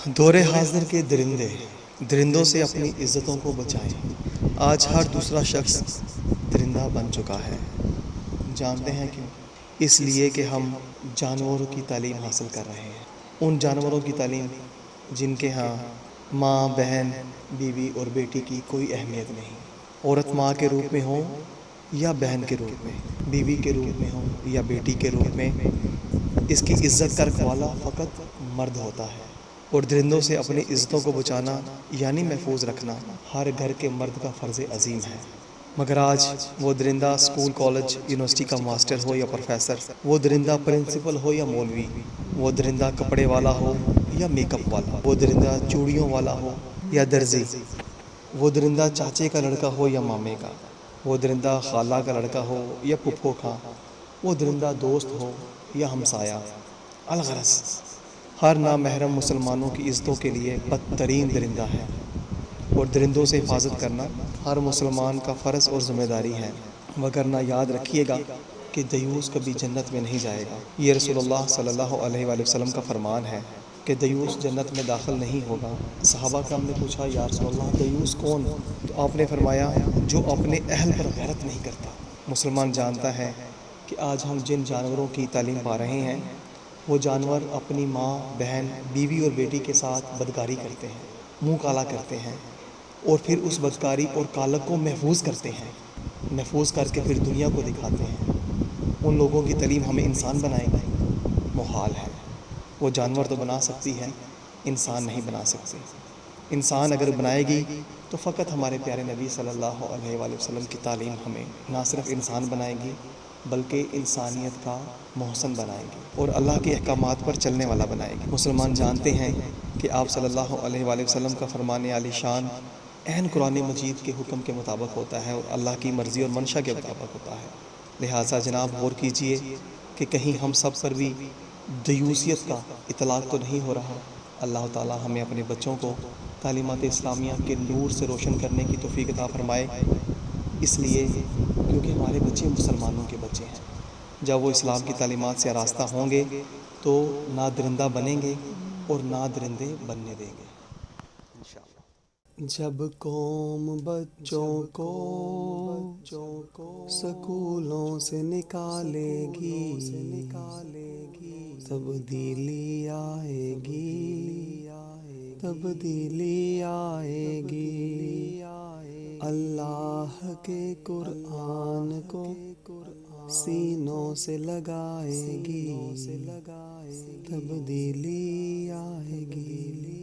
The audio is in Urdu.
دور حاضر کے درندے، درندوں سے اپنی عزتوں کو بچائیں۔ آج ہر دوسرا شخص درندہ بن چکا ہے۔ جانتے ہیں کیوں؟ اس لیے کہ ہم جانوروں کی تعلیم حاصل کر رہے ہیں، ان جانوروں کی تعلیم جن کے ہاں ماں، بہن، بیوی اور بیٹی کی کوئی اہمیت نہیں۔ عورت ماں کے روپ میں ہو یا بہن کے روپ میں، بیوی کے روپ میں ہو یا بیٹی کے روپ میں، اس کی عزت کا رکھوالا فقط مرد ہوتا ہے۔ اور درندوں سے اپنی عزتوں کو بچانا یعنی محفوظ رکھنا ہر گھر کے مرد کا فرض عظیم ہے۔ مگر آج وہ درندہ اسکول، کالج، یونیورسٹی کا ماسٹر ہو یا پروفیسر، وہ درندہ پرنسپل ہو یا مولوی، وہ درندہ کپڑے والا ہو یا میک اپ والا، وہ درندہ چوڑیوں والا ہو یا درزی، وہ درندہ چاچے کا لڑکا ہو یا مامے کا، وہ درندہ خالہ کا لڑکا ہو یا پھپھو کا، وہ درندہ دوست ہو یا ہمسایہ، الغرض ہر نامحرم مسلمانوں کی عزتوں کے لیے بدترین درندہ ہے۔ اور درندوں سے حفاظت کرنا ہر مسلمان کا فرض اور ذمہ داری ہے، وگرنہ یاد رکھیے گا کہ دیوس کبھی جنت میں نہیں جائے گا۔ یہ رسول اللہ صلی اللہ علیہ وآلہ وسلم کا فرمان ہے کہ دیوس جنت میں داخل نہیں ہوگا۔ صحابہ کرام نے پوچھا، یا رسول اللہ دیوس کون؟ تو آپ نے فرمایا، جو اپنے اہل پر غیرت نہیں کرتا۔ مسلمان جانتا ہے کہ آج ہم جن جانوروں کی تعلیم پا رہے ہیں، وہ جانور اپنی ماں، بہن، بیوی اور بیٹی کے ساتھ بدکاری کرتے ہیں، منہ کالا کرتے ہیں، اور پھر اس بدکاری اور کالک کو محفوظ کرتے ہیں، محفوظ کر کے پھر دنیا کو دکھاتے ہیں۔ ان لوگوں کی تعلیم ہمیں انسان بنائے گی؟ محال ہے۔ وہ جانور تو بنا سکتی ہے، انسان نہیں بنا سکتی۔ انسان اگر بنائے گی تو فقط ہمارے پیارے نبی صلی اللہ علیہ وآلہ وسلم کی تعلیم ہمیں نہ صرف انسان بنائے گی بلکہ انسانیت کا محسن بنائے گی اور اللہ کے احکامات پر چلنے والا بنائے گی۔ مسلمان جانتے ہیں کہ آپ صلی اللہ علیہ وآلہ وسلم کا فرمان عالی شان عین قرآن مجید کے حکم کے مطابق ہوتا ہے اور اللہ کی مرضی اور منشا کے مطابق ہوتا ہے۔ لہٰذا جناب غور کیجئے کہ کہیں ہم سب پر بھی دیوسیت کا اطلاق تو نہیں ہو رہا۔ اللہ تعالی ہمیں اپنے بچوں کو تعلیمات اسلامیہ کے نور سے روشن کرنے کی توفیق عطا فرمائے، اس لیے کیونکہ ہمارے بچے مسلمانوں کے بچے ہیں۔ جب وہ اسلام کی تعلیمات سے آراستہ ہوں گے تو نہ درندہ بنیں گے اور نہ درندے بننے دیں گے انشاءاللہ۔ جب قوم بچوں کو سکولوں سے نکالے گی، تبدیلی آئے گی، تبدیلی آئے گی۔ اللہ کے قرآن کو سینوں سے لگائے گی، تبدیلی آئے گی۔